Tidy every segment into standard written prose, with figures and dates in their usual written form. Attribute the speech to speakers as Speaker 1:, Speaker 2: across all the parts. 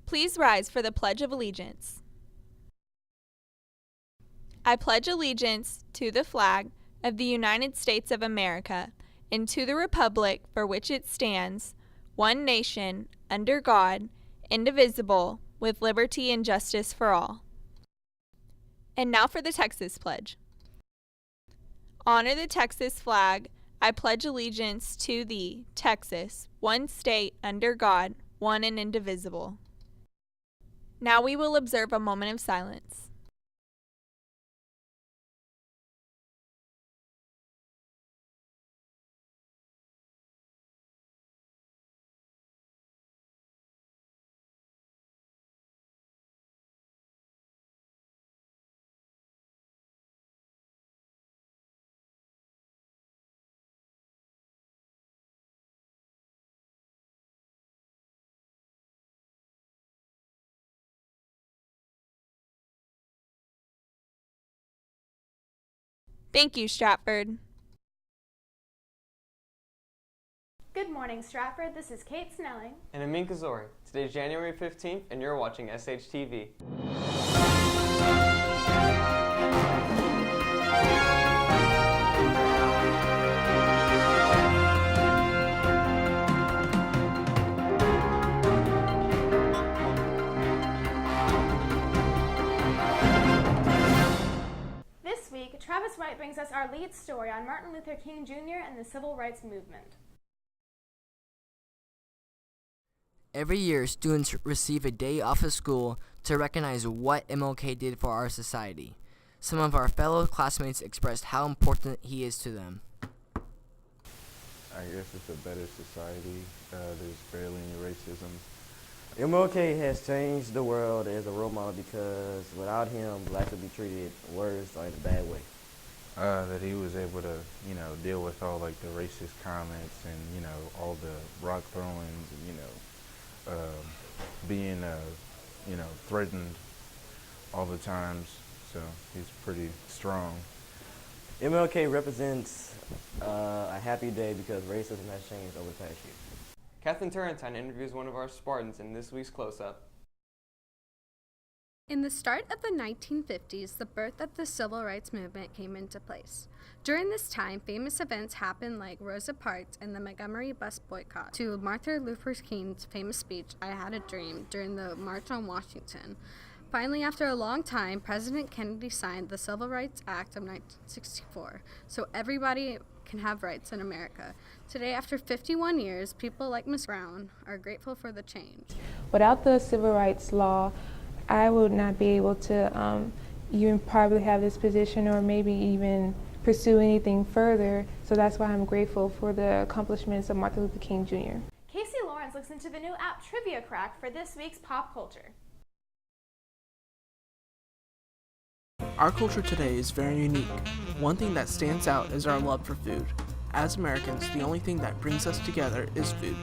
Speaker 1: Please rise for the Pledge of Allegiance. I pledge allegiance to the flag of the United States of America and to the republic for which it stands, one nation, under God, indivisible, with liberty and justice for all. And now for the Texas Pledge. Honor the Texas flag. I pledge allegiance to thee, Texas, one state, under God, one and indivisible. Now we will observe a moment of silence. Thank you, Stratford.
Speaker 2: Good morning, Stratford. This is Kate Snelling.
Speaker 3: And Amin Kazori. Today's January 15th, and you're watching SHTV.
Speaker 2: This week, Travis White brings us our lead story on Martin Luther King Jr. and the Civil Rights Movement.
Speaker 4: Every year, students receive a day off of school to recognize what MLK did for our society. Some of our fellow classmates expressed how important he is to them.
Speaker 5: I guess it's a better society. There's barely any racism.
Speaker 6: MLK has changed the world as a role model because without him, blacks would be treated worse or in a bad way.
Speaker 5: That he was able to, deal with all like the racist comments and, all the rock throwings and, being, threatened all the times. So he's pretty strong.
Speaker 6: MLK represents a happy day because racism has changed over the past year.
Speaker 3: Kathleen Turrentine interviews one of our Spartans in this week's Close-Up.
Speaker 7: In the start of the 1950s, the birth of the Civil Rights Movement came into place. During this time, famous events happened like Rosa Parks and the Montgomery bus boycott, to Martin Luther King's famous speech, I Had a Dream, during the March on Washington. Finally, after a long time, President Kennedy signed the Civil Rights Act of 1964, so everybody can have rights in America. Today, after 51 years, people like Ms. Brown are grateful for the change.
Speaker 8: Without the civil rights law, I would not be able to even probably have this position or maybe even pursue anything further. So that's why I'm grateful for the accomplishments of Martin Luther King Jr.
Speaker 2: Casey Lawrence looks into the new app Trivia Crack for this week's pop culture.
Speaker 9: Our culture today is very unique. One thing that stands out is our love for food. As Americans, the only thing that brings us together is food.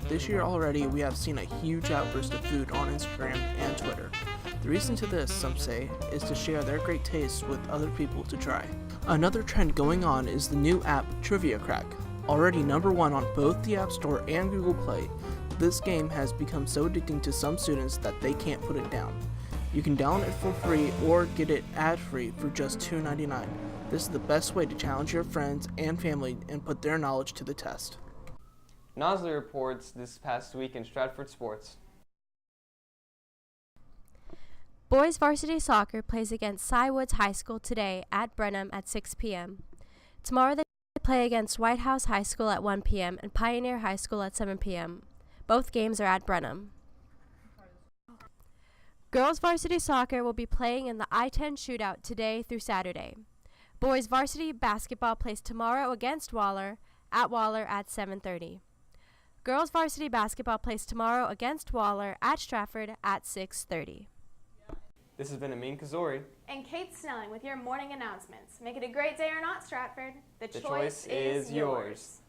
Speaker 9: This year already, we have seen a huge outburst of food on Instagram and Twitter. The reason to this, some say, is to share their great tastes with other people to try. Another trend going on is the new app Trivia Crack. Already #1 on both the App Store and Google Play, this game has become so addicting to some students that they can't put it down. You can download it for free or get it ad-free for just $2.99. This is the best way to challenge your friends and family and put their knowledge to the test.
Speaker 3: Nosley reports this past week in Stratford sports.
Speaker 10: Boys varsity soccer plays against Cywoods High School today at Brenham at 6 p.m. Tomorrow they play against White House High School at 1 p.m. and Pioneer High School at 7 p.m. Both games are at Brenham. Girls varsity soccer will be playing in the I-10 shootout today through Saturday. Boys varsity basketball plays tomorrow against Waller at 7:30. Girls varsity basketball plays tomorrow against Waller at Stratford at 6:30.
Speaker 3: This has been Amin Kazori
Speaker 2: And Kate Snelling with your morning announcements. Make it a great day or not, Stratford. The
Speaker 3: choice is yours.